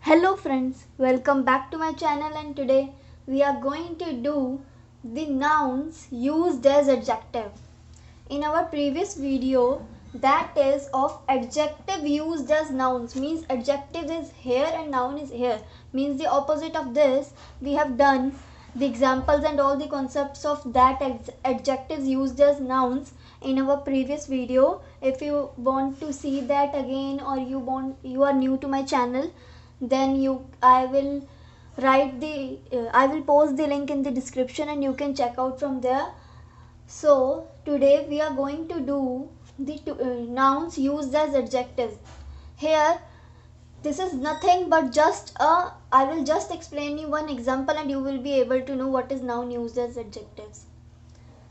Hello friends, welcome back to my channel, and today we are going to do the nouns used as adjective. In our previous video, that is of adjective used as nouns, means adjective is here and noun is here, means the opposite of this. We have done the examples and all the concepts of that adjectives used as nouns in our previous video. If you want to see that again, or you are new to my channel, then I will post the link in the description and you can check out from there. So today we are going to do the nouns used as adjectives. Here this is nothing but I will just explain you one example and you will be able to know what is noun used as adjectives.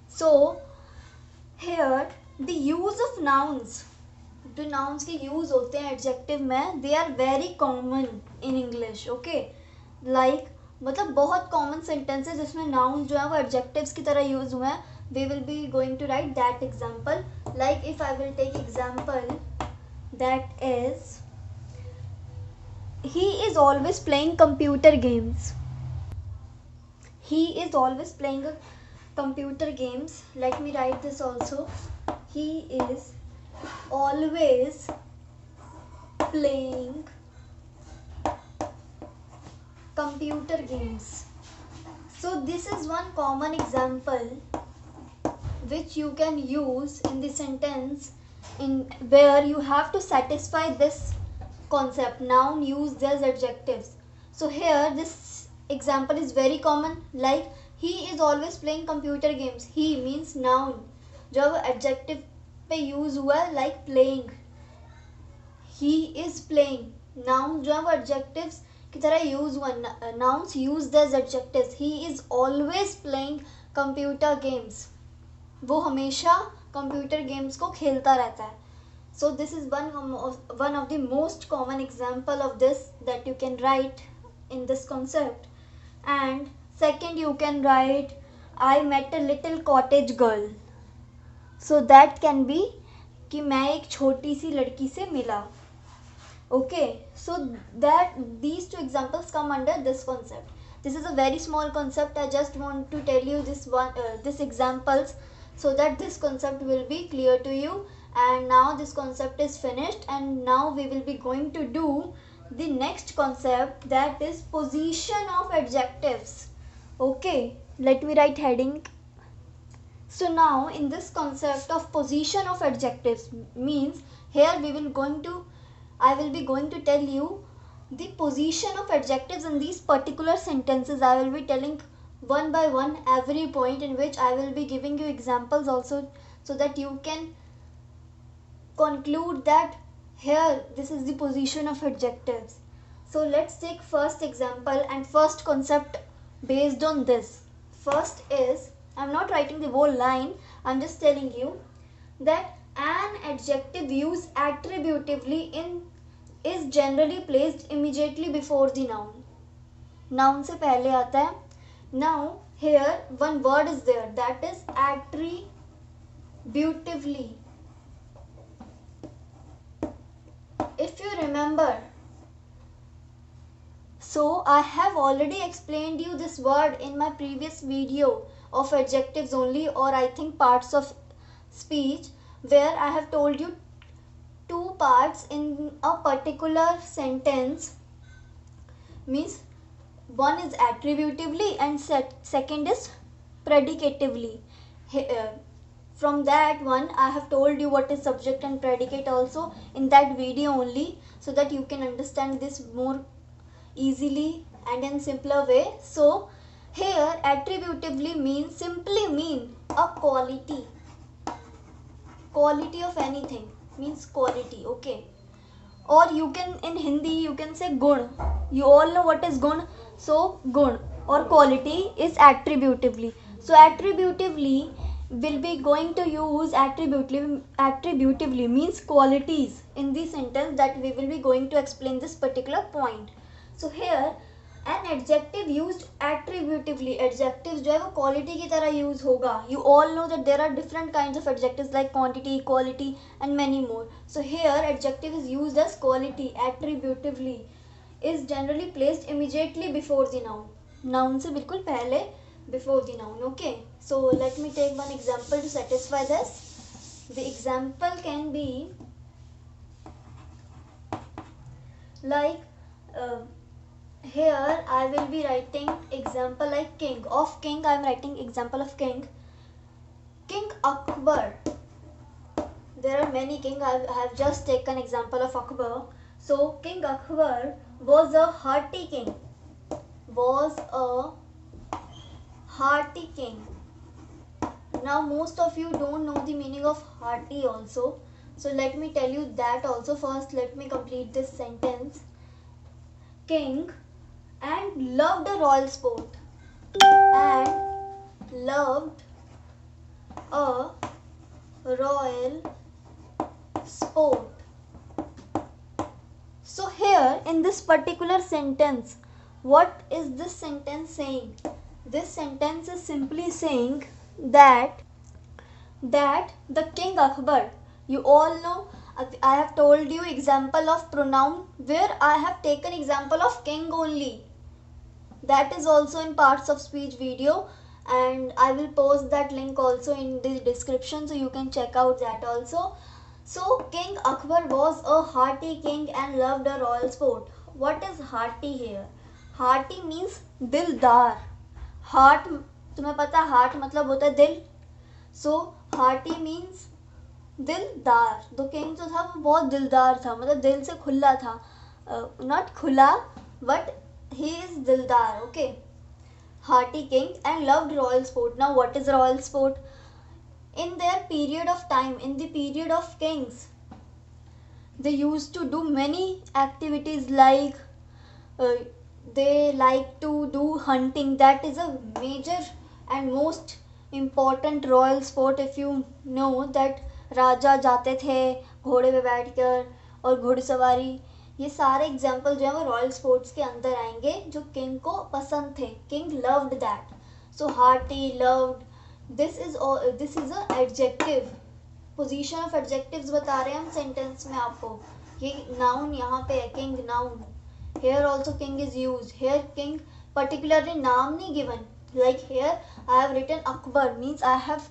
So here the use of nouns, जो nouns के use होते हैं adjective में, they are very common in English. Okay, like मतलब बहुत common sentences जिसमें nouns जो है वो adjectives की तरह use हुए हैं. We will be going to write that example. Like if I will take example, that is, he is always playing computer games. He is always playing computer games. Let me write this also. He is always playing computer games. So this is one common example which you can use in the sentence in where you have to satisfy this concept, noun used as adjectives. So here this example is very common, like he is always playing computer games. He means noun जो adjective पे use हुआ है, like playing. He is playing, noun जो है वो adjectives की तरह use हुआ, nouns used as adjectives. He is always playing computer games. वो हमेशा कंप्यूटर गेम्स को खेलता रहता है. So this is one of the most common example of this that you can write in this concept. And second, you can write, I met a little cottage girl. So that can be कि मैं एक छोटी सी लड़की से मिला. Okay, so that these two examples come under this concept. This is a very small concept. I just want to tell you this examples so that this concept will be clear to you. And now this concept is finished, and now we will be going to do the next concept, that is position of adjectives. Okay, let me write heading. So now in this concept of position of adjectives, means here I will be going to tell you the position of adjectives in these particular sentences. I will be telling one by one every point, in which I will be giving you examples also, so that you can conclude that here this is the position of adjectives. So let's take first example and first concept based on this. First is, I'm not writing the whole line, I'm just telling you that an adjective used attributively is generally placed immediately before the noun. Noun से पहले आता है. Now here one word is there, that is attributively. If you remember, so I have already explained you this word in my previous video of adjectives only, or I think parts of speech, where I have told you two parts in a particular sentence, means one is attributively and second is predicatively. From that one I have told you what is subject and predicate also in that video only, so that you can understand this more easily and in simpler way. So here attributively means simply mean a quality of anything, means quality. Okay, or you can, in Hindi you can say gun. You all know what is gun. So gun or quality is attributively. So attributively will be going to use attributively means qualities in the sentence that we will be going to explain this particular point. So here an adjective used attributively, adjectives जो है वो quality की तरह use होगा. You all know that there are different kinds of adjectives like quantity, quality and many more. So here adjective is used as quality attributively. is generally placed immediately before the noun. Noun से बिल्कुल पहले before the noun. Okay, so let me take one example to satisfy this. The example can be like here I will be writing example like king. Of king I am writing example of king. King Akbar. There are many king. I have just taken example of Akbar. So King Akbar was a hearty king. Was a hearty king. Now most of you don't know the meaning of hearty also. So let me tell you that also. First let me complete this sentence. King and loved a royal sport. And loved a royal sport. So here in this particular sentence, what is this sentence saying? This sentence is simply saying that the King Akbar, you all know, I have told you example of pronoun where I have taken example of king only. That is also in parts of speech video, and I will post that link also in the description, so you can check out that also. So King Akbar was a hearty king and loved a royal sport. What is hearty here? Hearty means दिलदार. Heart, तुम्हें पता heart मतलब होता है दिल. So hearty means दिलदार. तो king जो था वो बहुत दिलदार था, मतलब दिल से खुला था. Not खुला, but he is दिलदार. Okay. Hearty king and loved royal sport. Now what is royal sport? In their period of time, in the period of kings, they used to do many activities like they like to do hunting. That is a major and most important royal sport. If you know that राजा जाते थे घोड़े पे बैठकर और घुड़सवारी, ये सारे example जो है वो रॉयल स्पोर्ट्स के अंदर आएंगे जो किंग को पसंद थे. King loved that. So hearty, loved, this is a adjective. Position of adjectives बता रहे हैं हम सेंटेंस में आपको. ये नाउन यहाँ पे है, king noun. Here also king is used. Here king particularly नाम नहीं given. Like here I have written Akbar, means I have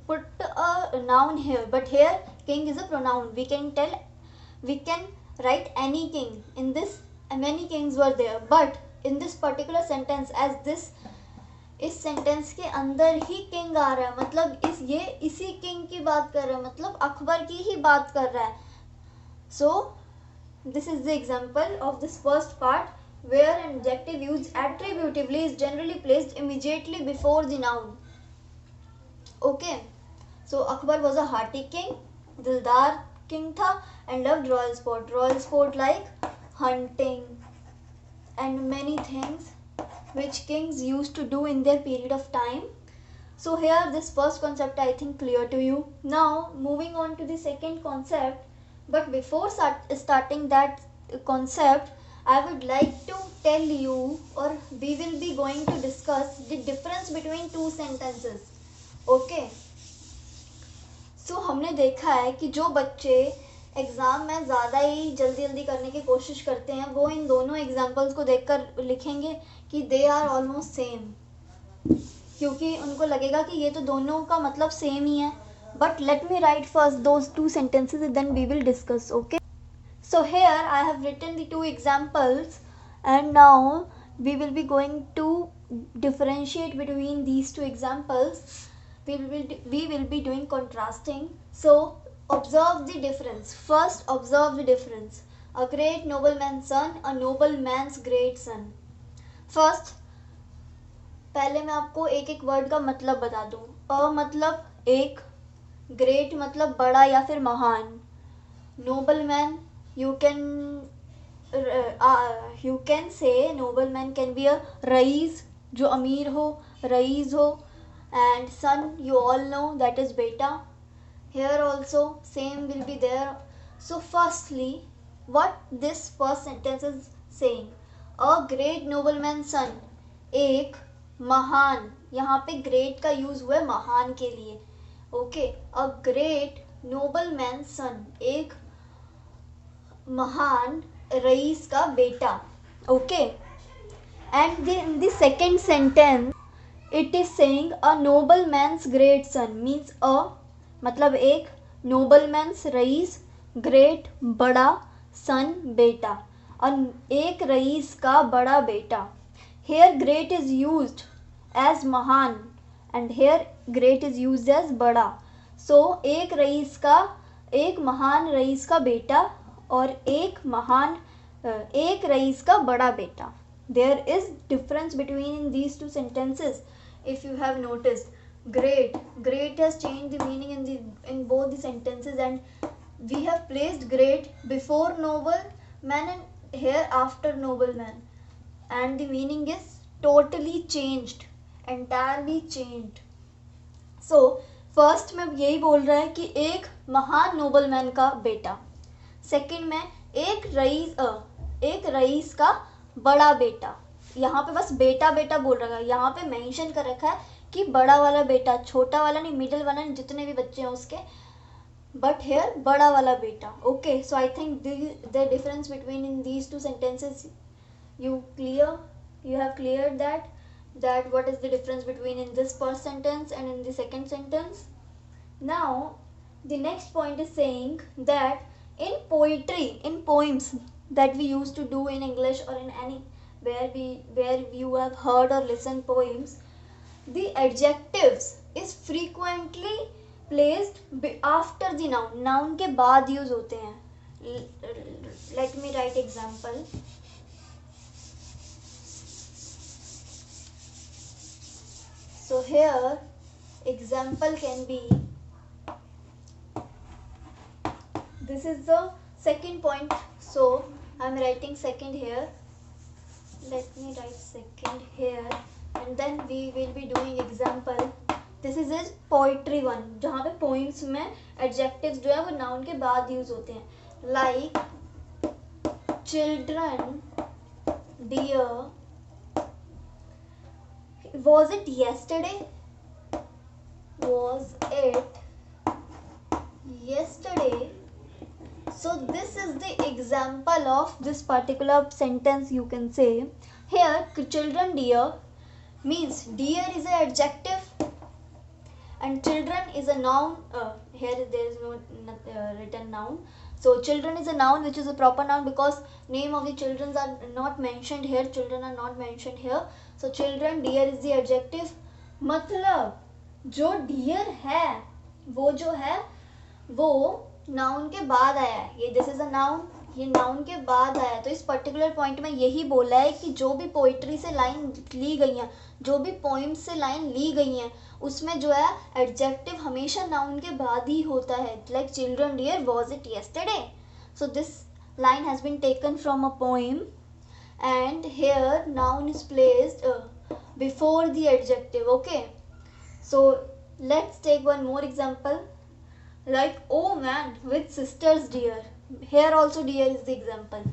put a noun here, but here king is a pronoun. We can write any king. In this many kings were there, but in this particular sentence, as this इस sentence के अंदर ही king आ रहा है, मतलब इसी king की बात कर रहा है, मतलब अकबर की ही बात कर रहा है. सो this is the example of this first part where an adjective used attributively is generally placed immediately before the noun. Okay, so Akbar was a hearty king, dildar king tha, and loved royal sport. Royal sport like hunting and many things which kings used to do in their period of time. So here this first concept I think clear to you. Now moving on to the second concept. But before starting that concept, I would like to tell you, or we will be going to discuss the difference between two sentences. Okay. So हमने देखा है कि जो बच्चे exam में ज़्यादा ही जल्दी जल्दी करने की कोशिश करते हैं वो इन दोनों एग्जाम्पल्स को देखकर लिखेंगे कि दे आर ऑलमोस्ट सेम, क्योंकि उनको लगेगा कि ये तो दोनों का मतलब सेम ही है. But let me write first those two sentences and then we will discuss. Okay. So here I have written the two examples and now we will be going to differentiate between these two examples. We will be doing contrasting. So observe the difference. First observe the difference. A great nobleman's son, a nobleman's great son. First पहले मैं आपको एक एक word का मतलब बता दूँ. अ मतलब एक, ग्रेट मतलब बड़ा या फिर महान, nobleman you can say nobleman can be a rice जो अमीर हो, रईस हो, and son you all know that is beta. Here also same will be there. So firstly what this first sentence is saying, a great nobleman's son, एक महान, यहाँ पे great का use हुआ है महान के लिए. ओके, अ ग्रेट नोबलमैन सन, एक महान रईस का बेटा. Okay, and in the second sentence it is saying a nobleman's great son means a मतलब एक nobleman's रईस great बड़ा son बेटा एक रईस का बड़ा बेटा. Here great is used as महान and here great is used as बड़ा. So एक महान रईस का बेटा और एक रईस का बड़ा बेटा. There is difference between these two sentences. If you have noticed, great has changed the meaning in both the sentences, and we have placed great before nobleman and here after nobleman, and the meaning is totally changed, entirely changed. So first में यही बोल रहा है कि एक महान nobleman का बेटा. सेकंड में एक रईस का बड़ा बेटा. यहाँ पे बस बेटा बेटा बोल रखा है, यहाँ पे मेंशन कर रखा है कि बड़ा वाला बेटा, छोटा वाला नहीं, मिडिल वाला नहीं, जितने भी बच्चे हैं उसके, बट हेयर बड़ा वाला बेटा. Okay, so I think the difference between in these two sentences you have cleared that what is the difference between in this first sentence and in the second sentence. Now the next point is saying that in poems that we used to do in English or in any where you have heard or listened poems, the adjectives is frequently placed after the noun के बाद use होते हैं. Let me write example. So here example can be, this is the second point, so I am writing second here. Let me write second here and then we will be doing example. This is a poetry one, जहाँ पे poems में adjectives जो है वो noun के बाद use होते हैं. Like children, dear, was it yesterday? Was it yesterday? So this is the example of this particular sentence. You can say here children dear means dear is an adjective and children is a noun. Here there is no written noun. So children is a noun which is a proper noun because name of the children are not mentioned here. Children are not mentioned here. So children dear is the adjective. मतलब जो dear है वो जो है वो noun के बाद आया है. ये this is a noun, ये noun के बाद आया है. तो इस पर्टिकुलर पॉइंट में यही बोला है कि जो भी पोइट्री से लाइन ली गई हैं, जो भी पोइम से लाइन ली गई हैं, उसमें जो है एडजेक्टिव हमेशा नाउन के बाद ही होता है. Like children dear was it yesterday. So this line has been taken from a poem and here noun is placed before the adjective. Okay, so let's take one more example. Like oh man with sisters dear. Here also dear is the example.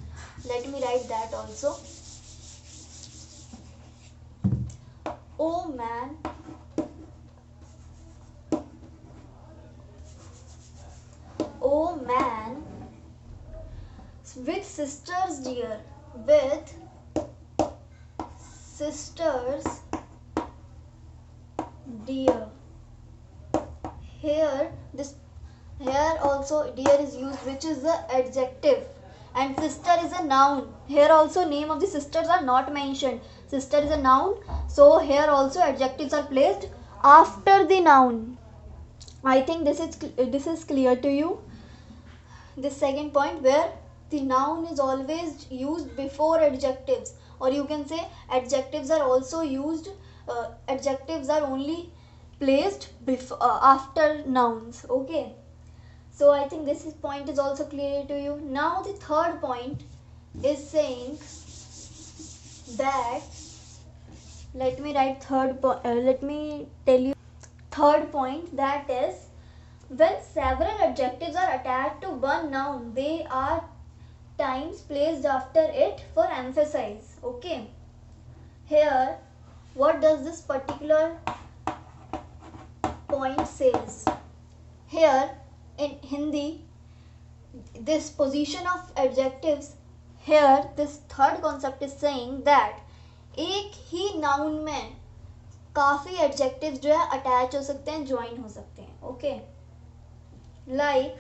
Let me write that also. Oh man with sisters dear, with sisters dear. Here also dear is used, which is the adjective, and sister is a noun. Here also name of the sisters are not mentioned. Sister is a noun, so here also adjectives are placed after the noun. I think this is clear to you. The second point where the noun is always used before adjectives, or you can say adjectives are also used. Adjectives are only placed after nouns. Okay. So I think this point is also clear to you. Now the third point is saying that, let me tell you third point, that is when several adjectives are attached to one noun, they are times placed after it for emphasis. Okay. Here what does this particular point says? Here in Hindi, this position of adjectives here this third concept is saying that एक ही noun में काफी adjectives जो है attach हो सकते हैं, join हो सकते हैं. Okay, like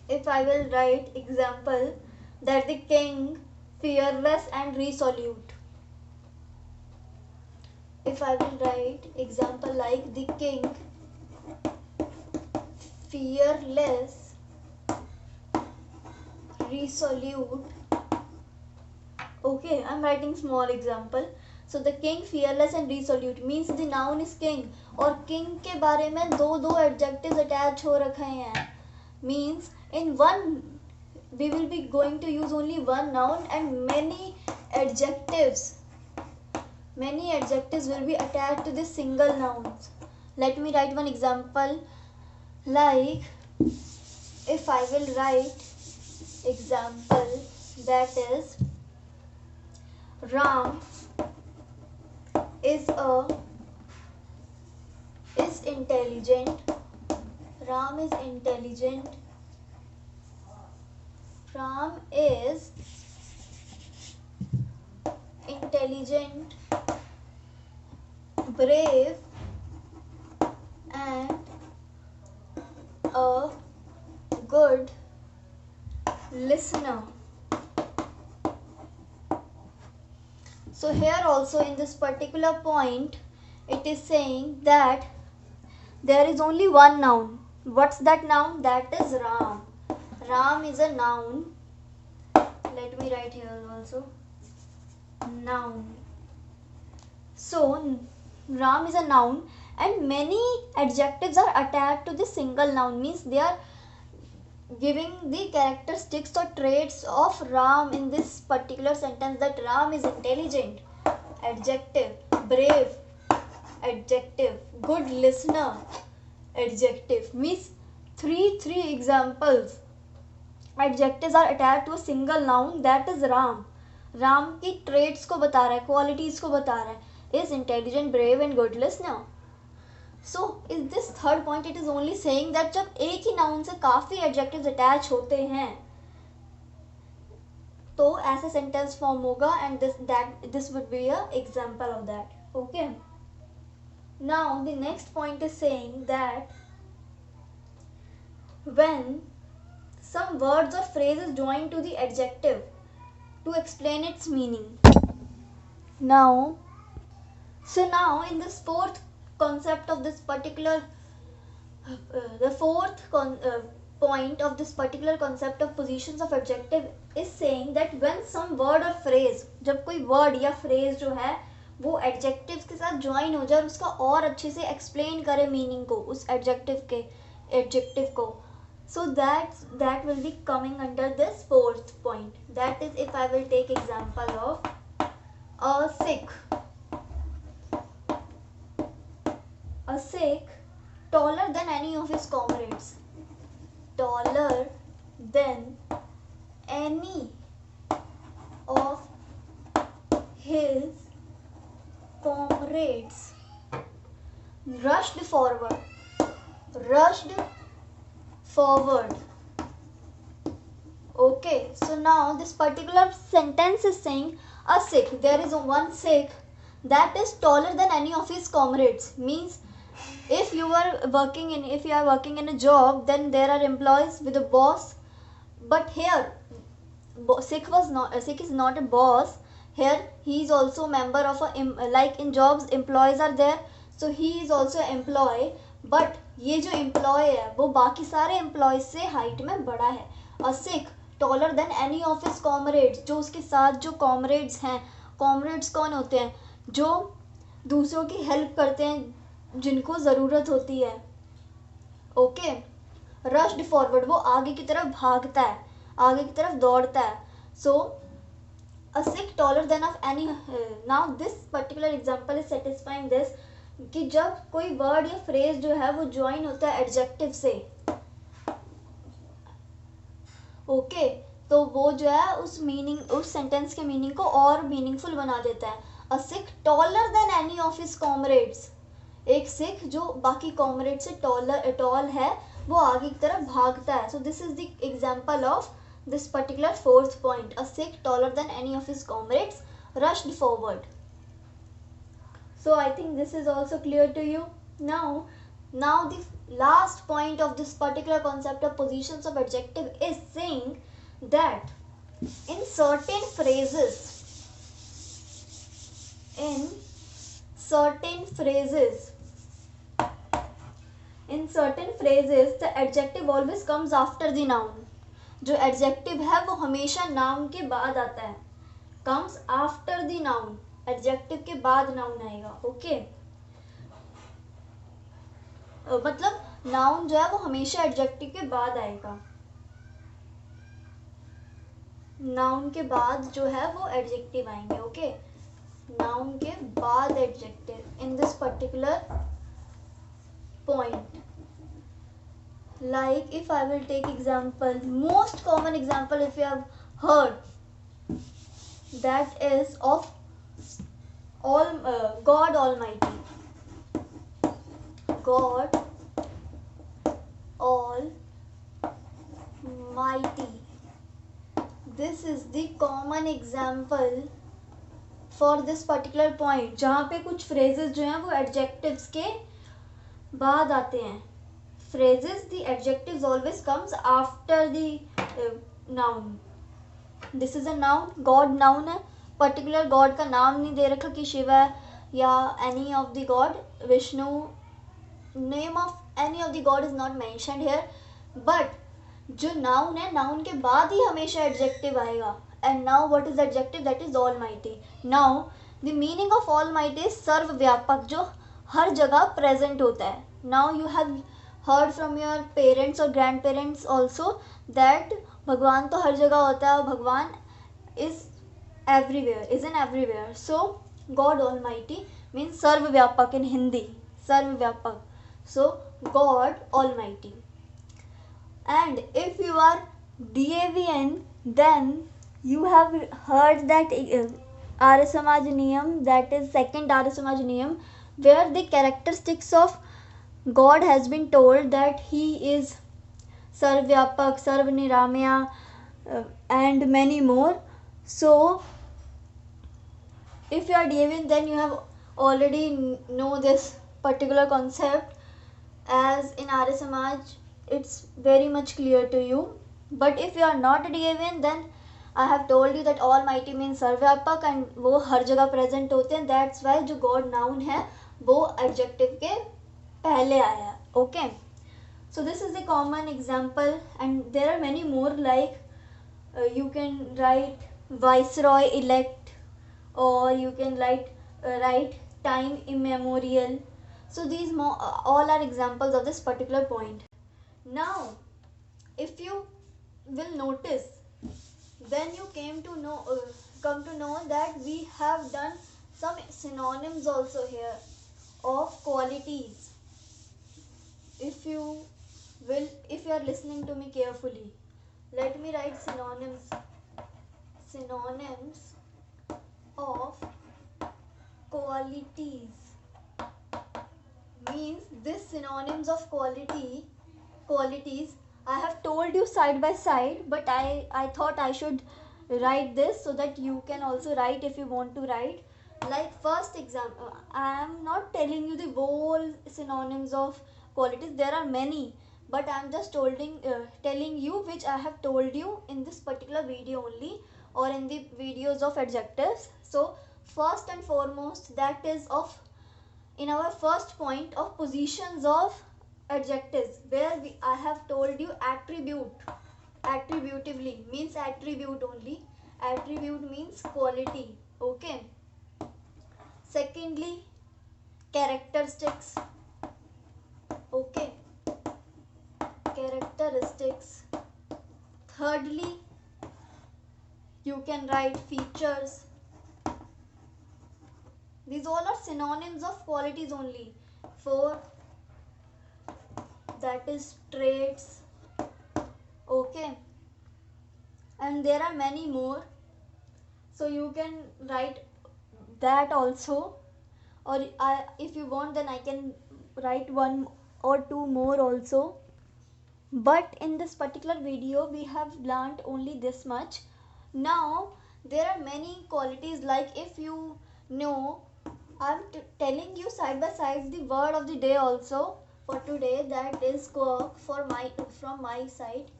if I will write example that the king fearless and resolute. If I will write example like the king fearless resolute. Okay, I'm writing small example. So the king fearless and resolute means the noun is king और king के बारे में दो adjectives attach हो रखे हैं. Means in one we will be going to use only one noun and many adjectives will be attached to this single nouns. Let me write one example. Like if I will write example that is Ram is intelligent. Ram is intelligent. Ram is intelligent, brave and a good listener. So here also in this particular point it is saying that there is only one noun. What's that noun? That is Ram. Ram is a noun. Let me write here also. Noun. So Ram is a noun and many adjectives are attached to this single noun, means they are giving the characteristics or traits of Ram in this particular sentence, that Ram is intelligent, adjective, brave, adjective, good listener, adjective. Means three examples adjectives are attached to a single noun, that is Ram. Ram की traits को बता रहा है, qualities को बता रहा है, is intelligent, brave and good listener. So in this third point it is only saying that जब एक ही noun से काफी adjectives attach होते हैं तो ऐसा sentence form होगा and this would be a example of that. Okay. Now the next point is saying that when some words or phrases join to the adjective to explain its meaning. Now in this fourth concept of this particular point of this particular concept of positions of adjective is saying that when some word or phrase, जब कोई word या phrase जो है वो adjectives के साथ join हो जाए और उसका और अच्छे से explain करे meaning को, उस adjective को, so that will be coming under this fourth point. That is, if I will take example of a Sikh taller than any of his comrades. Taller than any of his comrades. Rushed forward. Okay, so now this particular sentence is saying a Sikh, there is one Sikh that is taller than any of his comrades. Means if you are working in a job, then there are employees with a boss, but here Sikh is not a boss. Here he is also member of a, like in jobs employees are there, so he is also employee, but ये जो employee है वो बाकी सारे employees से height में बड़ा है. A Sikh taller than any of his comrades, जो उसके साथ जो comrades हैं, comrades कौन होते हैं? जो दूसरों की help करते हैं जिनको ज़रूरत होती है. ओके, rushed forward, वो आगे की तरफ भागता है, आगे की तरफ दौड़ता है. So a Sikh taller than of any. Now this particular example is satisfying this कि जब कोई वर्ड या फ्रेज जो है वो ज्वाइन होता है एडजेक्टिव से, ओके, तो वो जो है उस सेंटेंस के मीनिंग को और मीनिंगफुल बना देता है. A Sikh taller than any of his comrades, एक सिख जो बाकी कॉमरेड से टॉल है, वो आगे की तरफ भागता है. So this is the example of this particular fourth point. A Sikh taller than any of his comrades rushed forward. So I think this is also clear to you. Now the last point of this particular concept of positions of adjective is saying that in certain phrases the adjective always comes after the noun. जो adjective है वो हमेशा noun के बाद आता है. comes after the noun. adjective के बाद noun आएगा. ओके मतलब noun जो है वो हमेशा adjective के बाद आएगा. noun के बाद जो है वो adjective आएंगे. ओके noun के बाद adjective in this particular point. Like if I will take example, most common example if you have heard, that is of God Almighty. God Almighty. This is the common example for this particular point, जहाँ पे कुछ phrases जो हैं वो adjectives के बाद आते हैं. phrases, the adjectives always comes after the noun. This is a noun. God noun है. particular God का नाम नहीं दे रखा कि शिव है या any of the God. Vishnu, name of any of the God is not mentioned here. but जो noun है, noun के बाद ही हमेशा adjective आएगा. and now what is the adjective? that is almighty. now the meaning of almighty is सर्वव्यापक, जो हर जगह present होता है. now you have heard from your parents or grandparents also that भगवान तो हर जगह होता है और भगवान is in everywhere. so God Almighty means सर्वव्यापक in Hindi. सर्वव्यापक. so God Almighty. and if you are DAVN, then you have heard that Arya Samaj Niyam, that is second Arya Samaj Niyam, where the characteristics of God has been told that he is Sarvyapak, Sarvniramya, and many more. So if you are DAVN, then you have already know this particular concept, as in Arya Samaj it's very much clear to you. but if you are not a DAVN, then I have told you that Almighty means सर्वव्यापक and वो हर जगह present होते हैं. that's why जो God noun है वो adjective के पहले आया. okay so this is a common example and there are many more, like you can write viceroy elect, or you can write time immemorial. so these all are examples of this particular point. now if you will notice, then you come to know that we have done some synonyms also here of qualities. if you are listening to me carefully, let me write synonyms of qualities. means this synonyms of qualities I have told you side by side, but I thought I should write this so that you can also write if you want to write. like first example, I am not telling you the whole synonyms of qualities, there are many, but I am just telling you which I have told you in this particular video only, or in the videos of adjectives. so first and foremost, that is of in our first point of positions of adjectives, where I have told you attributively means attribute only. attribute means quality. okay secondly, characteristics. okay characteristics. thirdly, you can write features. these all are synonyms of qualities only. for that is traits. okay and there are many more, so you can write that also, or if you want, then I can write one or two more also. but in this particular video we have learned only this much. Now there are many qualities, like if you know, I'm telling you side by side the word of the day also for today, that is quirk from my side,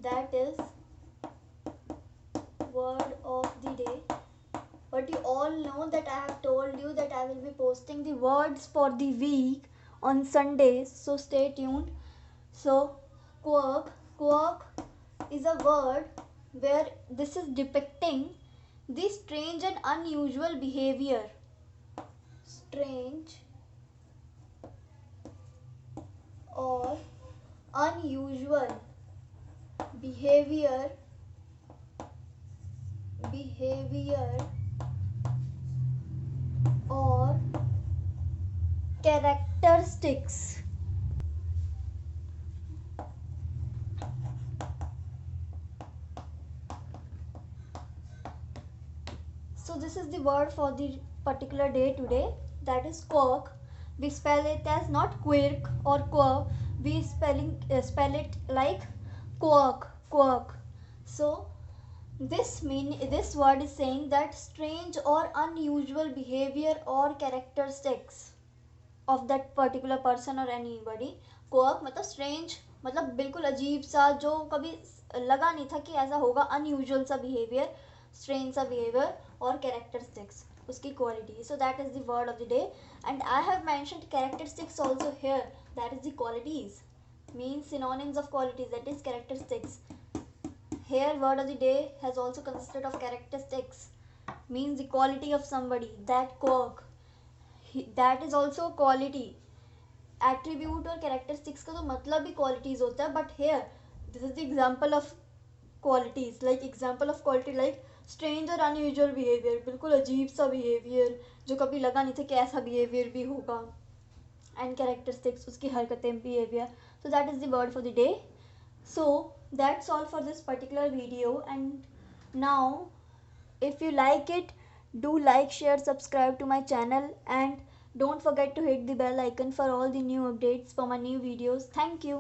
that is word of the day. But you all know that I have told you that I will be posting the words for the week on Sundays, so stay tuned. So quirk is a word where this is depicting the strange and unusual behavior. Strange or unusual behavior or characteristics. So this is the word for the particular day today, that is quirk. We spell it as not quirk or quirk, we spell it like quirk. So this word is saying that strange or unusual behavior or characteristics of that particular person or anybody. quirk मतलब strange, मतलब बिल्कुल अजीब सा, जो कभी लगा नहीं था कि ऐसा होगा, unusual सा behavior, strange सा behavior, और characteristics उसकी quality. So that is the word of the day, and I have mentioned characteristics also here, that is the qualities, means synonyms of qualities, that is characteristics. Here word of the day has also consisted of characteristics, means the quality of somebody, that quirk, that is also quality. Attribute और characteristics का तो मतलब भी qualities होता है, but here this is the example of qualities, like example of quality like strange और unusual behaviour, बिल्कुल अजीब सा बिहेवियर जो कभी लगा नहीं था कि ऐसा बिहेवियर भी होगा, एंड कैरेक्टरिस्टिक्स उसकी हरकतें, behaviour. So that is the word for the day. So that's all for this particular video, and now if you like it, do like, share, subscribe to my channel, and don't forget to hit the bell icon for all the new updates for my new videos. Thank you.